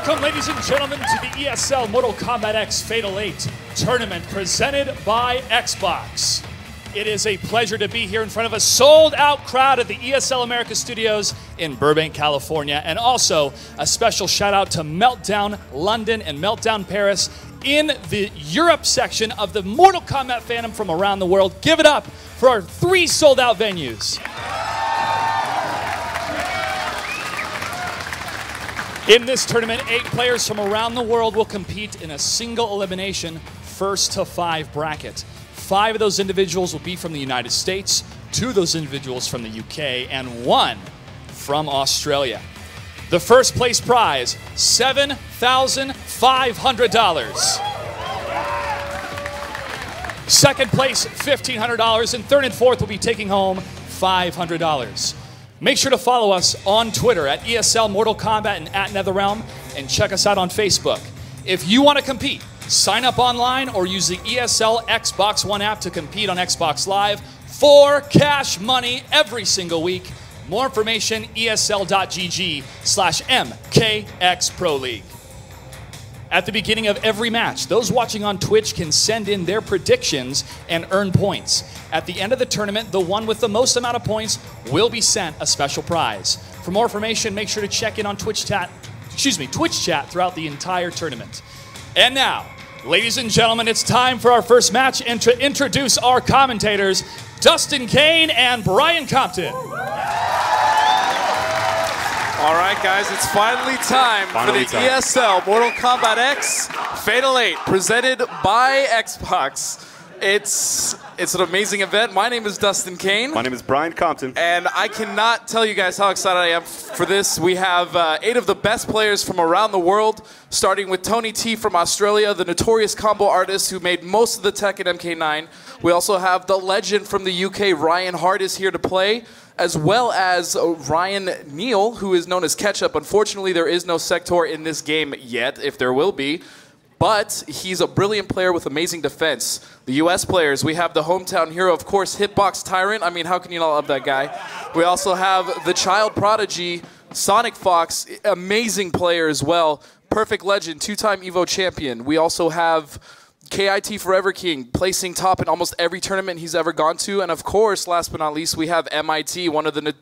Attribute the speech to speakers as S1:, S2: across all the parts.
S1: Welcome, ladies and gentlemen, to the ESL Mortal Kombat X Fatal 8 tournament presented by Xbox. It is a pleasure to be here in front of a sold-out crowd at the ESL America Studios in Burbank, California, and also a special shout-out to Meltdown London and Meltdown Paris in the Europe section of the Mortal Kombat fandom from around the world. Give it up for our 3 sold-out venues. In this tournament, 8 players from around the world will compete in a single elimination, first to 5 bracket. 5 of those individuals will be from the United States, 2 of those individuals from the UK, and 1 from Australia. The first place prize, $7,500. Second place, $1,500, and third and fourth will be taking home $500. Make sure to follow us on Twitter at ESL Mortal Kombat and at NetherRealm, and check us out on Facebook. If you want to compete, sign up online or use the ESL Xbox One app to compete on Xbox Live for cash money every single week. More information, esl.gg/MKX Pro League. At the beginning of every match, those watching on Twitch can send in their predictions and earn points. At the end of the tournament, the one with the most amount of points will be sent a special prize. For more information, make sure to check in on Twitch chat throughout the entire tournament. And now, ladies and gentlemen, it's time for our first match, and to introduce our commentators, Dustin Kane and Brian Compton.
S2: All right, guys, it's finally time for the ESL Mortal Kombat X Fatal 8, presented by Xbox. It's an amazing event. My name is Dustin Kane.
S3: My name is Brian Compton.
S2: And I cannot tell you guys how excited I am for this. We have 8 of the best players from around the world, starting with Tony T from Australia, the notorious combo artist who made most of the tech in MK9. We also have the legend from the UK, Ryan Hart, is here to play, as well as Ryan Neal, who is known as Ketchup. Unfortunately, there is no Sector in this game yet, if there will be. But he's a brilliant player with amazing defense. The US players, we have the hometown hero, of course, Hitbox Tyrant. I mean, how can you not love that guy? We also have the child prodigy, Sonic Fox, amazing player as well. Perfect legend, 2-time EVO champion. We also have KIT Forever King, placing top in almost every tournament he's ever gone to. And of course, last but not least, we have MIT, one of the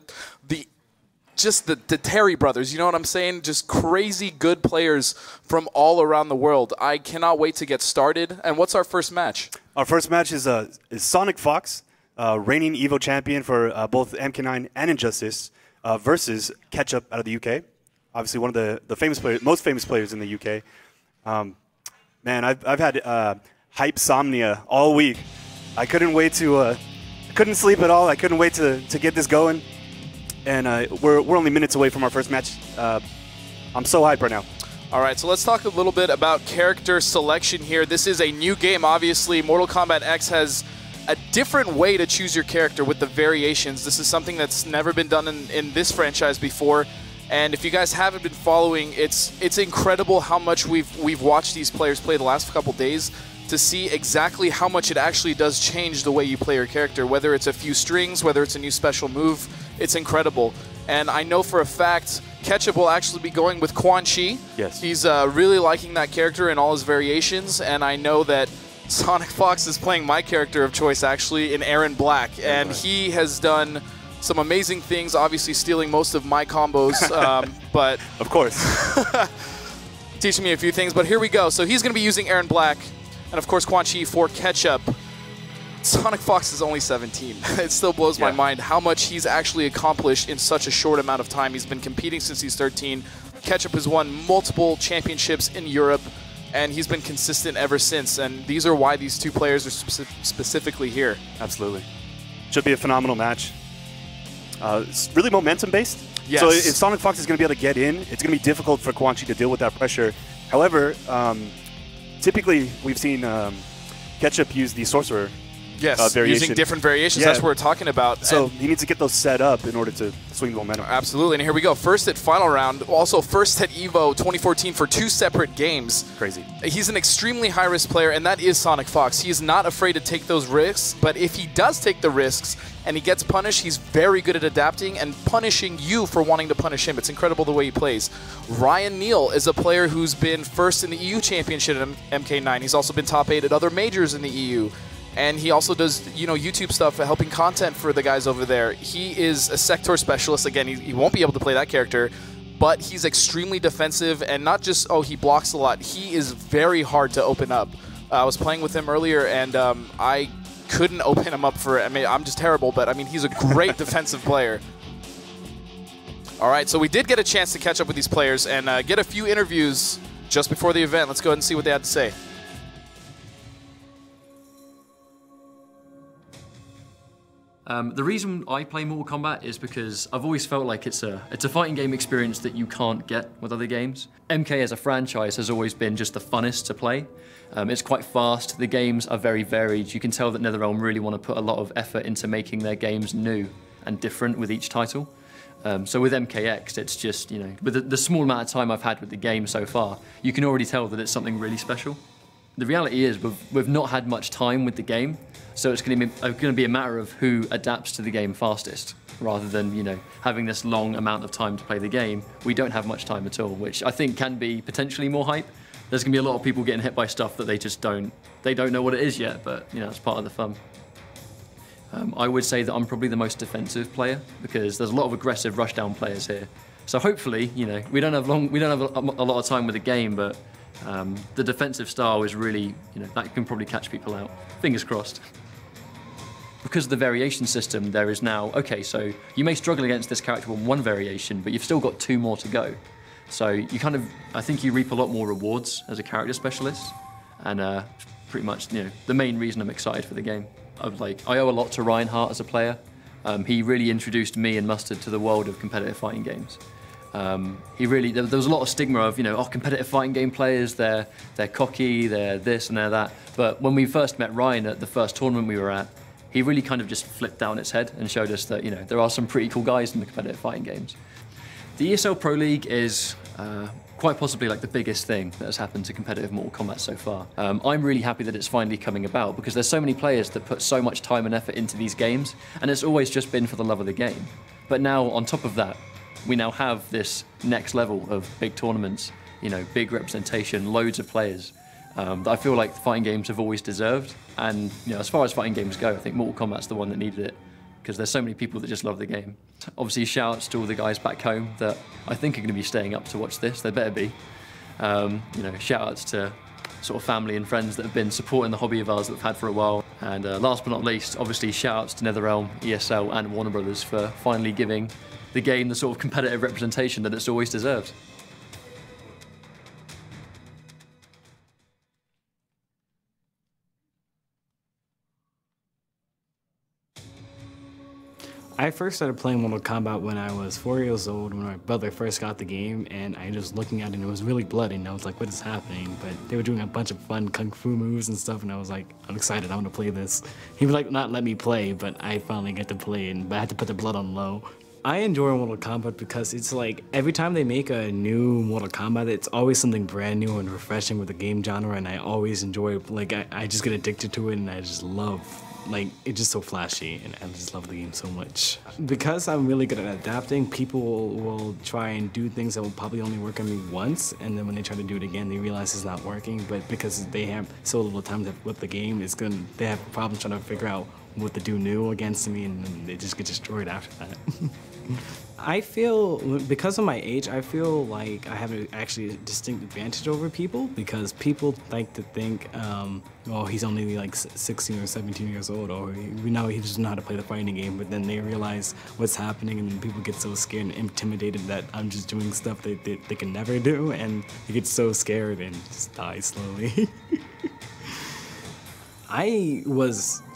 S2: Terry brothers, you know what I'm saying? Just crazy good players from all around the world. I cannot wait to get started. And what's our first match?
S3: Our first match is Sonic Fox, reigning EVO champion for both MK9 and Injustice, versus Ketchup out of the UK. Obviously one of the most famous players in the UK. Man, I've had hype-somnia all week. I couldn't wait to, couldn't sleep at all. I couldn't wait to get this going. And we're only minutes away from our first match. I'm so hyped right now.
S2: All right, so let's talk a little bit about character selection here. This is a new game, obviously. Mortal Kombat X has a different way to choose your character with the variations. This is something that's never been done in this franchise before. And if you guys haven't been following, it's incredible how much we've watched these players play the last couple days to see exactly how much it actually does change the way you play your character. Whether it's a few strings, whether it's a new special move, it's incredible. And I know for a fact Ketchup will actually be going with Quan.
S3: Yes.
S2: He's really liking that character in all his variations, and I know that Sonic Fox is playing my character of choice actually in Aaron Black, and he has done some amazing things, obviously stealing most of my combos, but
S3: of course
S2: teaching me a few things. But here we go. So he's going to be using Aaron Black, and of course Quan for Ketchup. Sonic Fox is only 17. It still blows my mind how much he's actually accomplished in such a short amount of time. He's been competing since he's 13. Ketchup has won multiple championships in Europe, and he's been consistent ever since. And these are why these 2 players are specifically here.
S3: Absolutely. Should be a phenomenal match. It's really momentum-based.
S2: Yes.
S3: So if Sonic Fox is going to be able to get in, it's going to be difficult for Quan to deal with that pressure. However, typically we've seen Ketchup use the Sorcerer
S2: Yes,
S3: variation.
S2: using different variations.
S3: Yeah.
S2: That's what we're talking about.
S3: So
S2: And
S3: he needs to get those set up in order to swing the momentum.
S2: absolutely. And here we go. First at final round. Also first at EVO 2014 for 2 separate games.
S3: Crazy.
S2: He's an extremely high-risk player, and that is Sonic Fox. He is not afraid to take those risks, but if he does take the risks and he gets punished, he's very good at adapting and punishing you for wanting to punish him. It's incredible the way he plays. Ryan Neal is a player who's been first in the EU Championship at MK9. He's also been top 8 at other majors in the EU. And he also does, YouTube stuff, helping content for the guys over there. He is a sector specialist. Again, he won't be able to play that character, but he's extremely defensive, and not just, he blocks a lot. He is very hard to open up. I was playing with him earlier, and I couldn't open him up for, I'm just terrible, but he's a great defensive player. All right, so we did get a chance to catch up with these players and get a few interviews just before the event. Let's go ahead and see what they had to say.
S4: The reason I play Mortal Kombat is because I've always felt like it's a fighting game experience that you can't get with other games. MK as a franchise has always been just the funnest to play. It's quite fast, the games are very varied. You can tell that NetherRealm really want to put a lot of effort into making their games new and different with each title. So with MKX, it's just, with the small amount of time I've had with the game so far, you can already tell that it's something really special. The reality is we've not had much time with the game, so it's going to be a matter of who adapts to the game fastest, rather than having this long amount of time to play the game. We don't have much time at all, which I think can be potentially more hype. There's going to be a lot of people getting hit by stuff that they don't know what it is yet, but it's part of the fun. I would say that I'm probably the most defensive player because there's a lot of aggressive rushdown players here. So hopefully, we don't have a lot of time with the game, but the defensive style is really, that can probably catch people out. Fingers crossed. Because of the variation system, there is now, okay, so you may struggle against this character with one variation, but you've still got 2 more to go. So you I think you reap a lot more rewards as a character specialist, and pretty much, the main reason I'm excited for the game. I owe a lot to Reinhardt as a player. He really introduced me and Mustard to the world of competitive fighting games. There was a lot of stigma of, competitive fighting game players, they're cocky, they're this and they're that. But when we first met Ryan at the first tournament we were at, he really kind of just flipped down its head and showed us that, there are some pretty cool guys in the competitive fighting games. The ESL Pro League is quite possibly like the biggest thing that has happened to competitive Mortal Kombat so far. I'm really happy that it's finally coming about because there's so many players that put so much time and effort into these games, and it's always just been for the love of the game. But now, on top of that, we now have this next level of big tournaments, big representation, loads of players that I feel like fighting games have always deserved. And as far as fighting games go, I think Mortal Kombat's the one that needed it because there's so many people that just love the game. Obviously, shout-outs to all the guys back home that I think are going to be staying up to watch this. They better be. Shout-outs to sort of family and friends that have been supporting the hobby of ours that we've had for a while. And last but not least, obviously, shout-outs to NetherRealm, ESL, and Warner Brothers for finally giving the game the sort of competitive representation that it's always deserved.
S5: I first started playing Mortal Kombat when I was 4 years old, when my brother first got the game, and I just looking at it and it was really bloody, and I was like, what is happening? But they were doing a bunch of fun kung fu moves and stuff, and I was like, I'm excited, I want to play this. He would like not let me play, but I finally get to play, but I had to put the blood on low. I enjoy Mortal Kombat because it's like every time they make a new Mortal Kombat, it's always something brand new and refreshing with the game genre, and I always enjoy it. Like I just get addicted to it, and I just love, like, it's just so flashy, and I just love the game so much. Because I'm really good at adapting, people will try and do things that will probably only work on me once, and then when they try to do it again, they realize it's not working. But because they have so little time with the game, they have problems trying to figure out what to do new against me, and then they just get destroyed after that. I feel, because of my age, I feel like I have actually a distinct advantage over people, because people like to think, oh, he's only like 16 or 17 years old, or we know he doesn't know how to play the fighting game, but then they realize what's happening, and then people get so scared and intimidated that I'm just doing stuff they can never do, and they get so scared and just die slowly.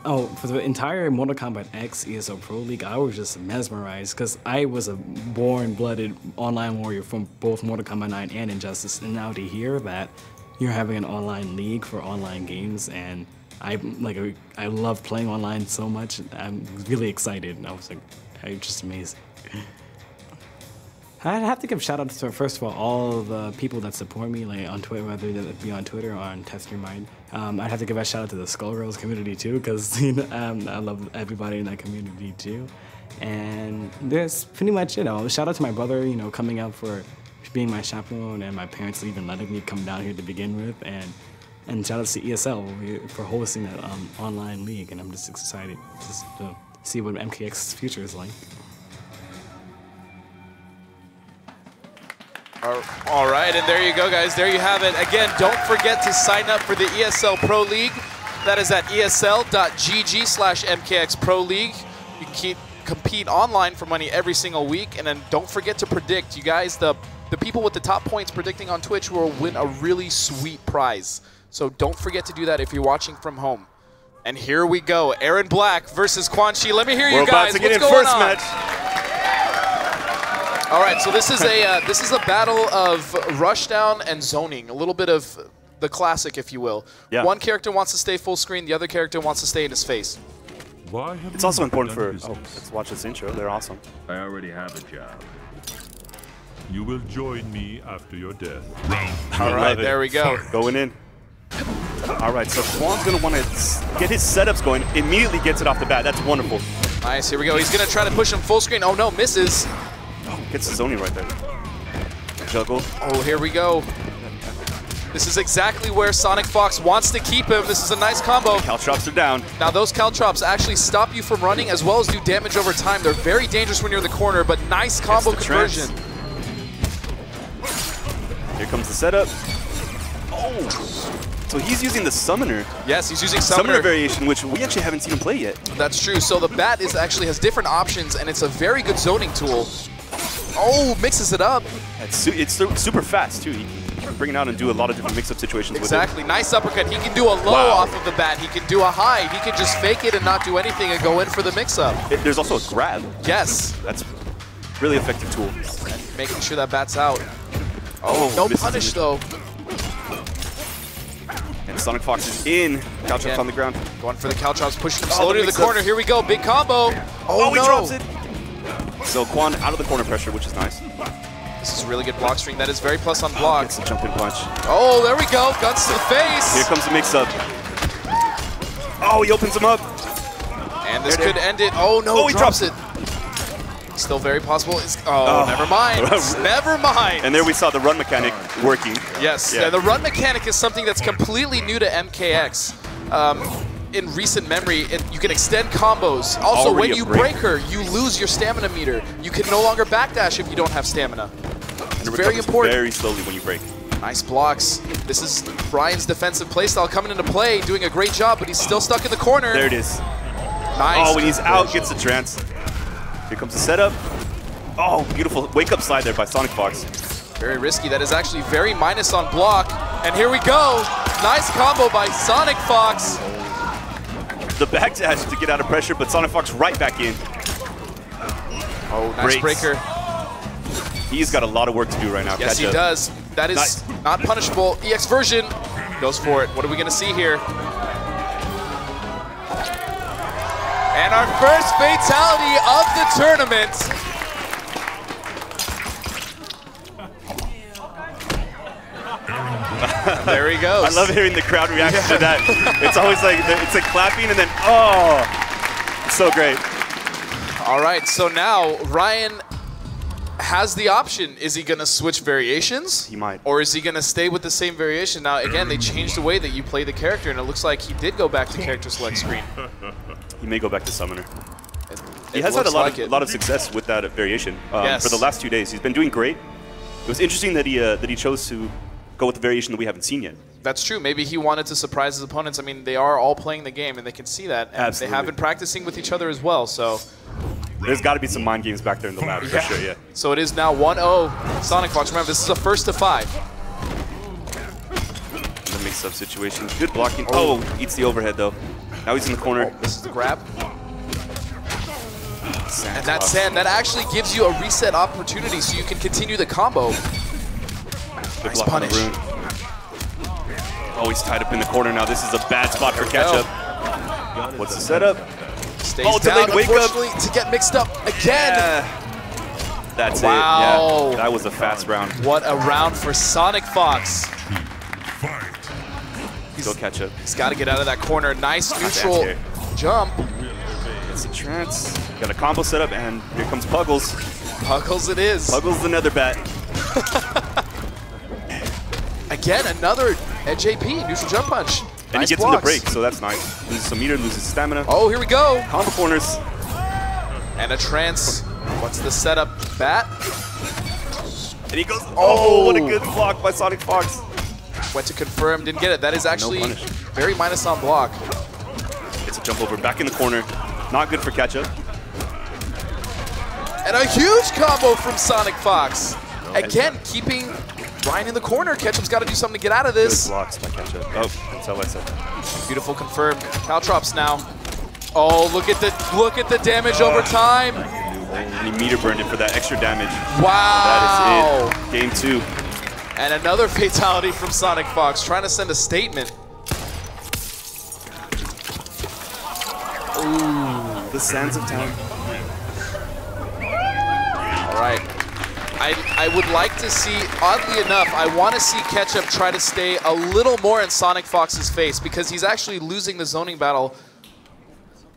S5: For the entire Mortal Kombat X ESL Pro League, I was just mesmerized because I was a born-blooded online warrior from both Mortal Kombat 9 and Injustice, and now to hear that you're having an online league for online games, and I love playing online so much. I'm really excited, and I was like, it's just amazing. I'd have to give shout outs to, first of all the people that support me, like on Twitter, whether it be on Twitter or on Test Your Mind. I'd have to give a shout out to the Skullgirls community too, because I love everybody in that community too. And there's pretty much, shout out to my brother, coming out for being my chaperone, and my parents even letting me come down here to begin with, and shout out to ESL for hosting that online league, and I'm just excited just to see what MKX's future is like.
S2: All right, and there you go, guys. There you have it. Again, don't forget to sign up for the ESL Pro League. That is at esl.gg/MKX Pro League. You can compete online for money every single week, and then don't forget to predict. You guys, the people with the top points predicting on Twitch will win a really sweet prize. So don't forget to do that if you're watching from home. And here we go, Aaron Black versus Quan. Let me hear you guys.
S3: We're about to get in
S2: going
S3: first
S2: on?
S3: match.
S2: All right, so this is a battle of rushdown and zoning, a little bit of the classic, if you will.
S3: Yeah.
S2: One character wants to stay full screen, the other character wants to stay in his face.
S3: It's also important for. Oh, let's watch this intro. They're awesome.
S6: I already have a job. You will join me after your death.
S2: All right, there we go.
S3: Going in. All right, so Quan's gonna want to get his setups going. Immediately gets it off the bat. That's wonderful.
S2: Nice. Here we go. He's gonna try to push him full screen. Oh no, misses.
S3: Gets the zoning right there. Juggle.
S2: Oh, here we go. This is exactly where Sonic Fox wants to keep him. This is a nice combo.
S3: Caltrops are down.
S2: Now those Caltrops actually stop you from running as well as do damage over time. They're very dangerous when you're in the corner, but nice combo conversion.
S3: Here comes the setup. Oh! So he's using the Summoner.
S2: Yes, he's using Summoner
S3: variation, which we actually haven't seen him play yet.
S2: That's true. So the bat actually has different options, and it's a very good zoning tool. Oh, mixes it up.
S3: It's super fast, too. He can bring it out and do a lot of different mix-up situations with it.
S2: Exactly. Nice uppercut. He can do a low off of the bat. He can do a high. He can just fake it and not do anything and go in for the mix-up.
S3: There's also a grab.
S2: Yes.
S3: That's really effective tool.
S2: And making sure that bat's out. Oh, no punish, though.
S3: And Sonic Fox is in. Caltrops on the ground.
S2: Going for the Caltrops, pushing him slowly to the corner. Here we go. Big combo. Oh,
S3: he drops it. So Quan out of the corner pressure, which is nice.
S2: This is really good block string. That is very plus on block.
S3: Gets the jumping punch.
S2: Oh, there we go. Guns to the face.
S3: Here comes the mix-up. Oh, he opens him up.
S2: And this could end it. Oh, no, he drops it. Still very possible. Never mind. Never mind.
S3: And there we saw the run mechanic working.
S2: Yes. Yeah, the run mechanic is something that's completely new to MKX. In recent memory, you can extend combos. Also,
S3: Already
S2: when you break her, you lose your stamina meter. You can no longer backdash if you don't have stamina. It's very important.
S3: Very slowly when you break.
S2: Nice blocks. This is Brian's defensive playstyle coming into play, doing a great job, but he's still stuck in the corner.
S3: There it is.
S2: Nice.
S3: Oh, when he's out, gets the trance. Here comes the setup. Oh, beautiful wake-up slide there by Sonic Fox.
S2: Very risky. That is actually very minus on block. And here we go. Nice combo by Sonic Fox.
S3: The backdash to get out of pressure, but Sonic Fox right back in.
S2: Oh, nice breaker.
S3: He's got a lot of work to do right now.
S2: Yes, he does. That is not punishable. EX version goes for it. What are we going to see here? And our first fatality of the tournament. There he goes.
S3: I love hearing the crowd reaction to that. It's always like, it's like clapping and then, oh, it's so great.
S2: All right, so now Ryan has the option. Is he going to switch variations?
S3: He might.
S2: Or is he going to stay with the same variation? Now, again, they changed the way that you play the character, and it looks like he did go back to character select screen.
S3: He may go back to Summoner. He has had a lot of success with that variation for the last 2 days. He's been doing great. It was interesting that he chose to go with the variation that we haven't seen yet.
S2: That's true. Maybe he wanted to surprise his opponents. I mean, they are all playing the game, and they can see that. And
S3: Absolutely.
S2: They have been practicing with each other as well, so...
S3: There's got to be some mind games back there in the lab, for sure, yeah.
S2: So it is now 1-0 Sonic Fox. Remember, this is a first to 5.
S3: The mix-up situation. Good blocking. Oh, eats the overhead, though. Now he's in the corner.
S2: Oh, this is the grab. And that sand, that actually gives you a reset opportunity so you can continue the combo. Nice punish.
S3: Oh, he's tied up in the corner now. This is a bad spot for Ketchup. What's the setup?
S2: Stays
S3: Oh,
S2: down,
S3: delayed wake up.
S2: unfortunately, to get mixed up again.
S3: Yeah. That's
S2: Wow.
S3: it. Yeah, that was a fast round.
S2: What a round for Sonic Fox.
S3: Go Ketchup.
S2: He's got to get out of that corner. Nice neutral
S3: here.
S2: jump.
S3: It's a trance. Got a combo set up, and here comes Puggles.
S2: Puggles it is.
S3: Puggles the nether bat.
S2: Again, another edge AP, neutral jump punch.
S3: And
S2: Nice
S3: he gets
S2: blocks.
S3: in the break, so that's nice. Loses some meter, loses stamina.
S2: Oh, here we go.
S3: Combo corners.
S2: And a trance. What's the setup? Bat.
S3: And he goes, oh, what a good block by Sonic Fox.
S2: Went to confirm, didn't get it. That is actually
S3: punish.
S2: very minus on block.
S3: It's a jump over back in the corner. Not good for Ketchup.
S2: And a huge combo from Sonic Fox. Again, keeping Ryan in the corner. Ketchup's got to do something to get out of
S3: Good
S2: this.
S3: blocks by Ketchup. Oh, that's how I said.
S2: Beautiful confirmed. Caltrops now. Oh, look at the damage over time.
S3: And he meter burned it for that extra damage.
S2: Wow.
S3: That is it. Game 2.
S2: And another fatality from Sonic Fox, trying to send a statement.
S3: Ooh, the sands of time.
S2: All right. I would like to see, oddly enough, I want to see Ketchup try to stay a little more in Sonic Fox's face because he's actually losing the zoning battle.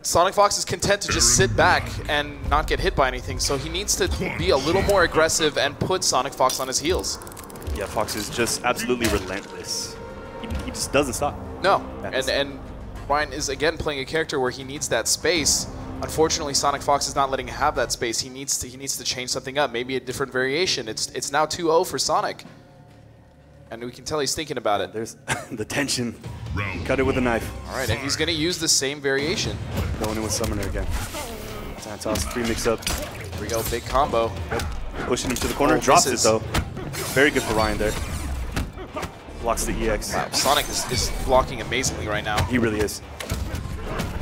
S2: Sonic Fox is content to just sit back and not get hit by anything, so he needs to be a little more aggressive and put Sonic Fox on his heels.
S3: Yeah, Fox is just absolutely relentless. He just doesn't stop.
S2: No, and Ryan is again playing a character where he needs that space. Unfortunately, Sonic Fox is not letting him have that space. He needs to change something up, maybe a different variation. It's now 2-0 for Sonic, and we can tell he's thinking about it.
S3: There's the tension. Cut it with a knife.
S2: All right, and he's going to use the same variation.
S3: Going in with Summoner again. Santos, free mix-up.
S2: Here we go, big combo.
S3: Yep. Pushing him to the corner.
S2: Oh,
S3: Drops
S2: misses.
S3: it, though. Very good for Ryan there. Blocks the EX.
S2: Wow, Sonic is blocking amazingly right now.
S3: He really is.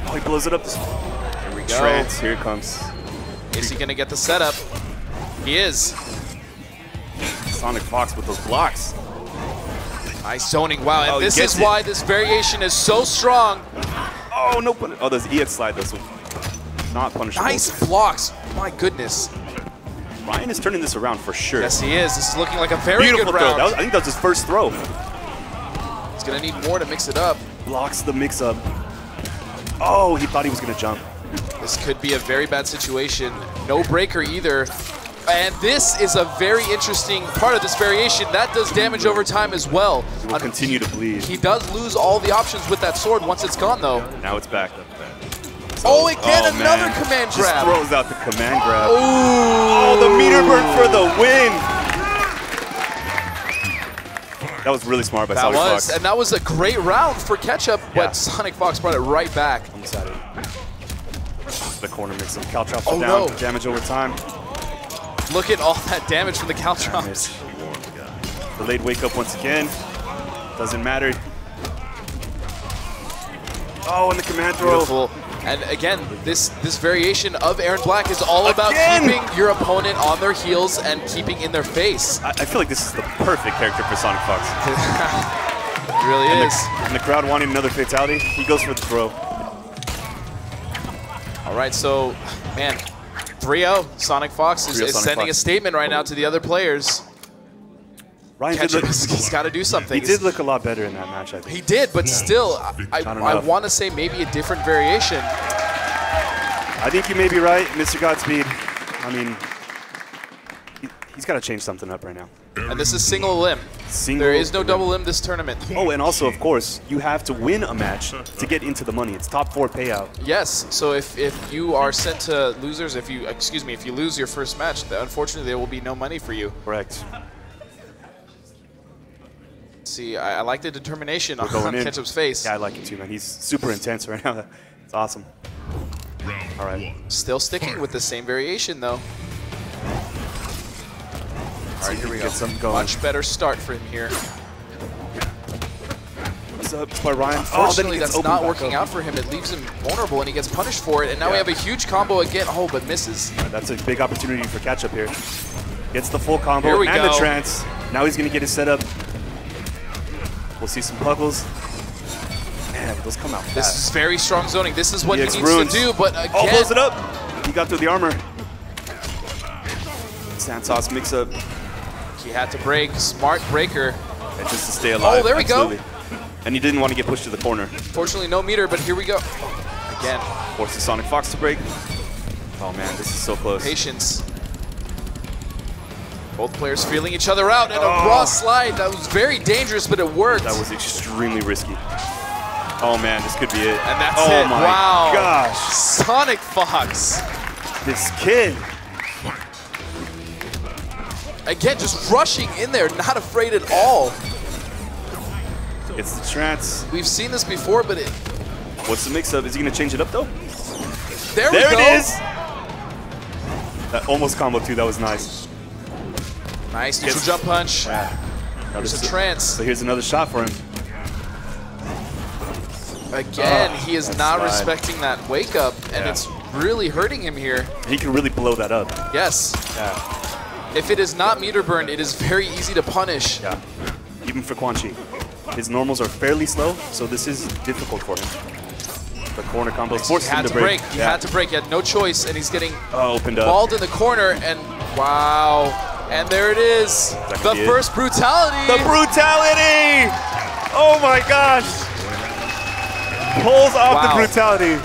S3: Oh, he blows it up.
S2: Here we go.
S3: Trance, here it comes.
S2: Is he going to get the setup? He is.
S3: Sonic Fox with those blocks.
S2: Nice zoning. Wow, and
S3: Oh, he
S2: this
S3: gets
S2: is
S3: it.
S2: why this variation is so strong.
S3: Oh, no punish. Oh, there's EX slide, though, so not punishable.
S2: Nice blocks. My goodness.
S3: Ryan is turning this around for sure.
S2: Yes, he is. This is looking like a very
S3: Beautiful
S2: good
S3: throw.
S2: round.
S3: I think that was his first throw.
S2: He's going to need more to mix it up.
S3: Blocks the mix-up. Oh, he thought he was going to jump.
S2: This could be a very bad situation. No breaker either. And this is a very interesting part of this variation. That does damage over time as well.
S3: He will continue to bleed.
S2: He does lose all the options with that sword once it's gone, though.
S3: Now it's back.
S2: Oh, again,
S3: Oh,
S2: another
S3: man.
S2: command
S3: Just
S2: grab.
S3: throws out the command grab.
S2: Ooh.
S3: Oh, the meter burn for the win. That was really smart by Sonic Fox.
S2: And that was a great round for Ketchup,
S3: Yeah.
S2: but Sonic Fox brought it right back.
S3: On the side. The corner mix up. Caltrops
S2: Oh,
S3: down.
S2: no.
S3: Damage over time.
S2: Look at all that damage from the Caltrops.
S3: Damage. Delayed wake up once again. Doesn't matter. Oh, and the command throw.
S2: Beautiful. And again, this variation of Aaron Black is all about
S3: Again!
S2: keeping your opponent on their heels and keeping in their face.
S3: I feel like this is the perfect character for Sonic Fox.
S2: It really is.
S3: And the crowd wanting another fatality, he goes for the throw.
S2: All right, so, man, 3-0. Sonic Fox is
S3: 3-0 Sonic
S2: sending
S3: Fox.
S2: a statement right now to the other players.
S3: Ryan did
S2: Ketchup,
S3: look,
S2: he's got to do something.
S3: he did look a lot better in that match, I think.
S2: He did, but still, I
S3: enough.
S2: want to say maybe a different variation.
S3: I think you may be right, Mr. Godspeed. I mean, he's got to change something up right now.
S2: And this is single limb. There is no double limb this tournament.
S3: Oh, and also, of course, you have to win a match to get into the money. It's top 4 payout.
S2: Yes, so if you are sent to losers, if you lose your first match, unfortunately there will be no money for you.
S3: Correct.
S2: See, I like the determination on
S3: Going in.
S2: Ketchup's face.
S3: Yeah, I like it too, man. He's super intense right now. It's awesome. All right.
S2: Still sticking with the same variation, though. All right, here we go.
S3: Get something going.
S2: Much better start for him here.
S3: What's up? It's by Ryan.
S2: Unfortunately,
S3: then he gets
S2: that's
S3: opened
S2: not
S3: back
S2: working
S3: up.
S2: out for him. It leaves him vulnerable, and he gets punished for it. And now we
S3: Yeah.
S2: have a huge combo again. Oh, but misses.
S3: That's a big opportunity for Ketchup here. Gets the full combo
S2: Here we
S3: and
S2: go.
S3: the trance. Now he's going to get his setup. We'll see some puggles. Man, those come out fast.
S2: This is very strong zoning. This is what he
S3: EX
S2: needs
S3: runes.
S2: to do, but again...
S3: Oh, blows it up! He got through the armor. Santos mix-up.
S2: He had to break. Smart breaker.
S3: And just to stay alive.
S2: Oh, there we go.
S3: And he didn't want to get pushed to the corner.
S2: Fortunately, no meter, but here we go. Again.
S3: Forces Sonic Fox to break. Oh man, this is so close.
S2: Patience. Both players feeling each other out, and a raw slide. That was very dangerous, but it worked.
S3: That was extremely risky. Oh man, this could be it.
S2: And that's
S3: oh
S2: it.
S3: My
S2: wow.
S3: gosh.
S2: Sonic Fox.
S3: This kid.
S2: Again, just rushing in there, not afraid at all.
S3: It's the trance.
S2: We've seen this before, but it...
S3: What's the mix-up? Is he going to change it up, though?
S2: There we go.
S3: There it is! That almost combo, too. That was nice.
S2: Nice neutral jump punch.
S3: Yeah.
S2: There's a trance.
S3: So here's another shot for him.
S2: Again, he is not respecting that wake up, and it's really hurting him here.
S3: He can really blow that up.
S2: Yes.
S3: Yeah.
S2: If it is not meter burn, it is very easy to punish.
S3: Yeah. Even for Quan. His normals are fairly slow, so this is difficult for him. The corner combos forced him to break.
S2: He had to break. He had no choice, and he's getting
S3: opened up.
S2: Balled in the corner, and wow. And there it is. The first brutality.
S3: The brutality! Oh my gosh! Pulls off the brutality.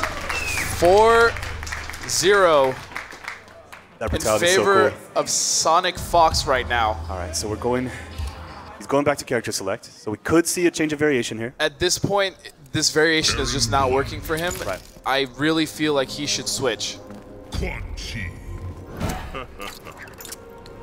S2: 4-0 in favor
S3: so cool.
S2: of Sonic Fox right now.
S3: All right, so we're going. He's going back to character select, so we could see a change of variation here.
S2: At this point, this variation is just not working for him.
S3: Right.
S2: I really feel like he should switch.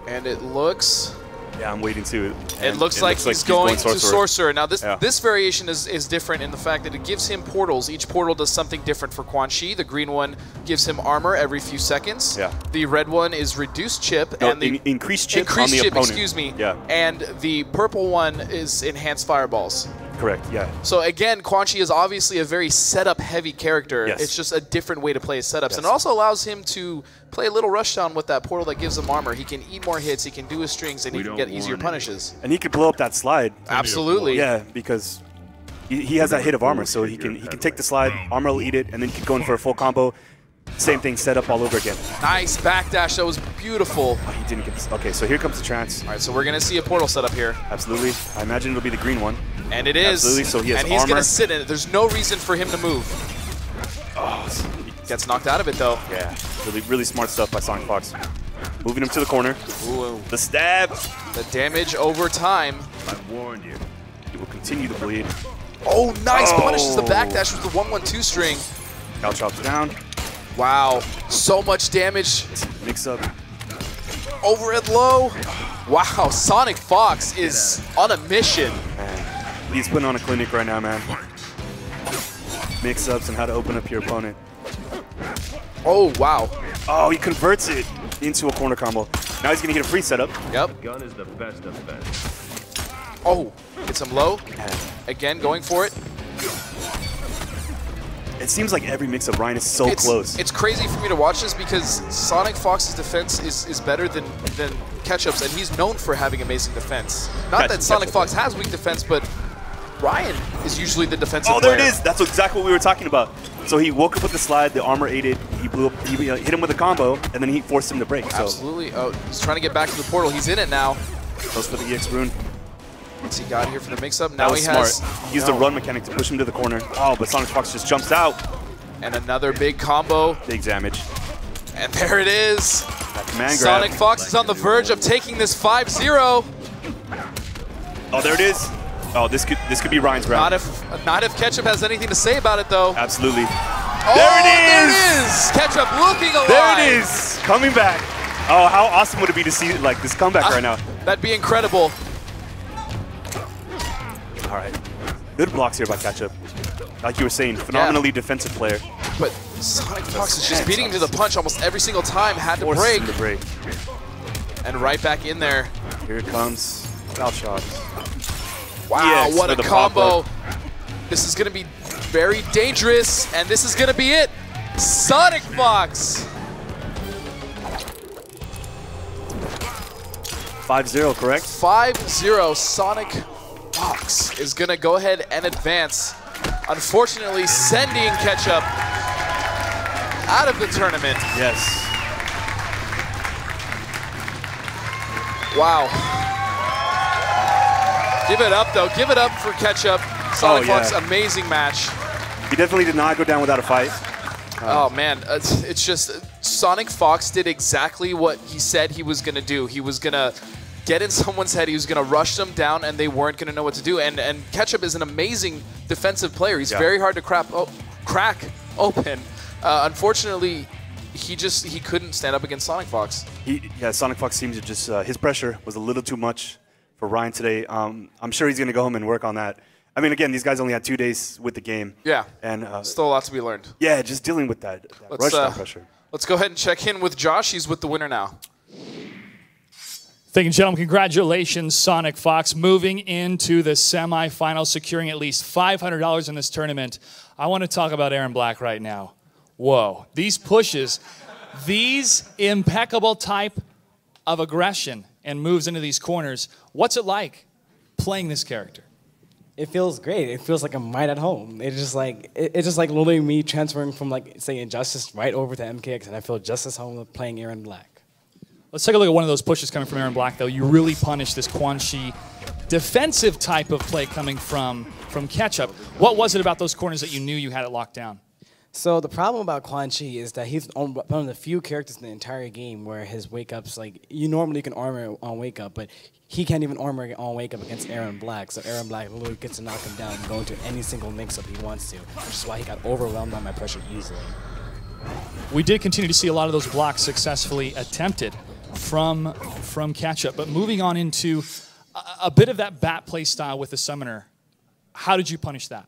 S2: And it looks...
S3: Yeah, I'm waiting too.
S2: It looks like he's going to Sorcerer. Now, this variation is different in the fact that it gives him portals. Each portal does something different for Quan Chi. The green one gives him armor every few seconds.
S3: Yeah.
S2: The red one is reduced chip.
S3: No,
S2: and the
S3: increased chip on the opponent.
S2: Excuse me.
S3: Yeah.
S2: And the purple one is enhanced fireballs.
S3: Correct, yeah.
S2: So again, Quan Chi is obviously a very setup-heavy character.
S3: Yes.
S2: It's just a different way to play his setups. And it also allows him to play a little rushdown with that portal that gives him armor. He can eat more hits, he can do his strings, and he can get easier punishes.
S3: And he could blow up that slide.
S2: Absolutely.
S3: Yeah, because he has that hit of armor, so he can take the slide, armor will eat it, and then he can go in for a full combo. Same thing, set up all over again.
S2: Nice backdash, that was beautiful.
S3: Oh, he didn't get this. Okay, so here comes the trance.
S2: All right, so we're going to see a portal setup here.
S3: Absolutely. I imagine it'll be the green one.
S2: And it is.
S3: Absolutely, so he has
S2: and he's
S3: armor.
S2: going to sit in it. There's no reason for him to move. Gets knocked out of it, though.
S3: Yeah, really smart stuff by Sonic Fox. Moving him to the corner.
S2: Ooh.
S3: The stab.
S2: The damage over time.
S6: I warned you.
S3: He will continue to bleed.
S2: Oh, nice. Punishes the backdash with the 1-1-2 string.
S3: Cal chops down.
S2: Wow, so much damage.
S3: Mix up.
S2: Over at low. Wow, Sonic Fox is on a mission.
S3: Man, he's putting on a clinic right now, man. Mix-ups and how to open up your opponent.
S2: Oh, wow.
S3: Oh, he converts it into a corner combo. Now he's going to get a free setup.
S2: Yep.
S6: Gun is the best defense.
S2: Oh, gets him low. Again, going for it.
S3: It seems like every mix-up, Ryan, is so close.
S2: It's crazy for me to watch this because Sonic Fox's defense is better than Ketchup's, and he's known for having amazing defense. Not that Sonic Fox has weak defense, but Ryan is usually the defensive player.
S3: Oh, there it is. That's exactly what we were talking about. So he woke up with the slide, the armor ate it, he blew up, he hit him with a combo, and then he forced him to break.
S2: Absolutely. Oh, he's trying to get back to the portal. He's in it now.
S3: Goes for the EX rune.
S2: What's he got here for the mix-up?
S3: Now
S2: That
S3: was
S2: he
S3: smart.
S2: has...
S3: He used the run mechanic to push him to the corner. Oh, but Sonic Fox just jumps out.
S2: And another big combo.
S3: Big damage.
S2: And there it is.
S3: That command grab.
S2: Sonic Fox is on the verge of taking this 5-0.
S3: Oh, there it is. Oh, this could be Ryan's round.
S2: Not if Ketchup has anything to say about it, though.
S3: Absolutely.
S2: Oh,
S3: there it
S2: is! Ketchup looking alive.
S3: There it is. Coming back. Oh, how awesome would it be to see like this comeback right now?
S2: That'd be incredible.
S3: All right. Good blocks here by Ketchup. Like you were saying, phenomenally defensive player.
S2: But Sonic Fox is just beating him to the punch almost every single time. Had to break.
S3: Him to break.
S2: And right back in there.
S3: Here it comes. Foul shot.
S2: Wow, what a combo. This is going to be very dangerous, and this is going to be it. Sonic Fox.
S3: 5-0, correct?
S2: 5-0. Sonic Fox is going to go ahead and advance. Unfortunately, sending Ketchup out of the tournament.
S3: Yes.
S2: Wow. Give it up, though. Give it up for Ketchup. Sonic Fox, amazing match.
S3: He definitely did not go down without a fight.
S2: Oh, man. It's just Sonic Fox did exactly what he said he was going to do. He was going to get in someone's head. He was going to rush them down, and they weren't going to know what to do. And Ketchup is an amazing defensive player. He's very hard to crack open. Unfortunately, he couldn't stand up against Sonic Fox.
S3: Sonic Fox seems to just his pressure was a little too much for Ryan today. I'm sure he's going to go home and work on that. I mean, again, these guys only had 2 days with the game.
S2: Yeah,
S3: and
S2: still a lot to be learned.
S3: Yeah, just dealing with that rushdown pressure.
S2: Let's go ahead and check in with Josh. He's with the winner now.
S1: Thank you, gentlemen. Congratulations, Sonic Fox, moving into the semifinals, securing at least $500 in this tournament. I want to talk about Aaron Black right now. Whoa, these pushes, these impeccable type of aggression and moves into these corners. What's it like playing this character?
S5: It feels great. It feels like I'm right at home. It's just like literally me transferring from, like, say, Injustice right over to MKX, and I feel just as home playing Aaron Black.
S1: Let's take a look at one of those pushes coming from Aaron Black, though. You really punish this Quan defensive type of play coming from Ketchup. What was it about those corners that you knew you had it locked down?
S5: So the problem about Quan is that he's one of the few characters in the entire game where his wake-ups, like, you normally can armor on wake-up, but he can't even armor on wake-up against Aaron Black. So Aaron Black literally gets to knock him down and go into any single mix-up he wants to, which is why he got overwhelmed by my pressure easily.
S1: We did continue to see a lot of those blocks successfully attempted from Ketchup, but moving on into a bit of that bat play style with the Summoner, how did you punish that?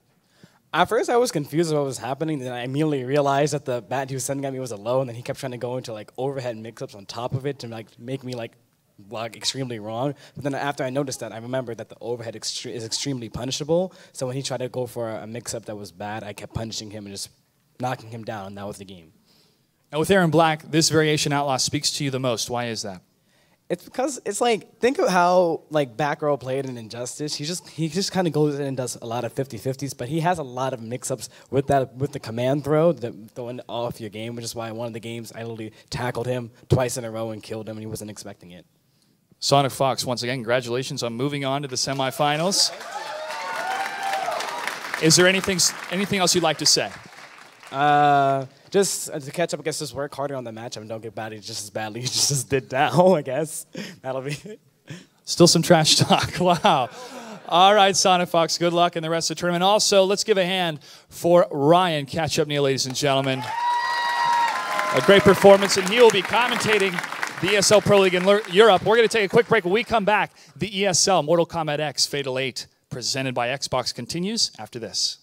S5: At first, I was confused with what was happening. Then I immediately realized that the bat he was sending at me was a low, and then he kept trying to go into, like, overhead mix-ups on top of it to, like, make me, like, block extremely wrong. But then after I noticed that, I remembered that the overhead is extremely punishable. So when he tried to go for a mix-up that was bad, I kept punishing him and just knocking him down, and that was the game.
S1: Now with Aaron Black, this variation outlaw speaks to you the most. Why is that?
S5: It's because it's like, think of how, like, back row played in Injustice. He just kind of goes in and does a lot of 50-50s, but he has a lot of mix-ups with the command throw, throwing off your game, which is why one of the games I literally tackled him twice in a row and killed him, and he wasn't expecting it.
S1: Sonic Fox, once again, congratulations on moving on to the semifinals. Is there anything else you'd like to say?
S5: Just to catch up, I guess just work harder on the matchup and don't get battered just as badly as you just did now, I guess. That'll be it.
S1: Still some trash talk. Wow. All right, Sonic Fox, good luck in the rest of the tournament. Also, let's give a hand for Ryan Ketchup Neal, ladies and gentlemen. A great performance, and he will be commentating the ESL Pro League in Europe. We're going to take a quick break. When we come back, the ESL Mortal Kombat X Fatal 8 presented by Xbox continues after this.